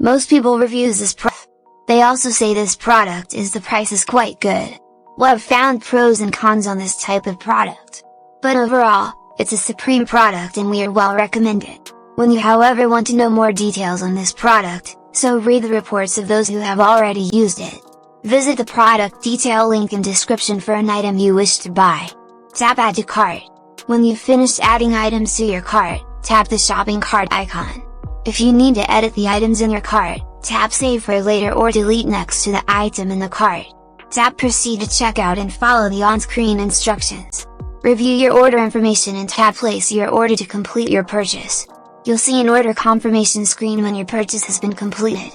Most people reviews this product. They also say this product is the price is quite good. Well, I've found pros and cons on this type of product. But overall, it's a supreme product and we are well recommend it. When you however want to know more details on this product, so read the reports of those who have already used it. Visit the product detail link in description for an item you wish to buy. Tap add to cart. When you've finished adding items to your cart, tap the shopping cart icon. If you need to edit the items in your cart, tap save for later or delete next to the item in the cart. Tap proceed to checkout and follow the on-screen instructions. Review your order information and tap place your order to complete your purchase. You'll see an order confirmation screen when your purchase has been completed.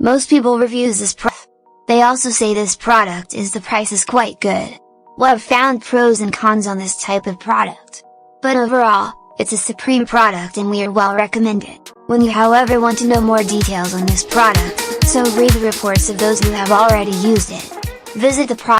Most people reviews this product. They also say this product is the price is quite good. Well, I've found pros and cons on this type of product. But overall, it's a supreme product and we are well recommend it. When you however want to know more details on this product, so read the reports of those who have already used it. Visit the product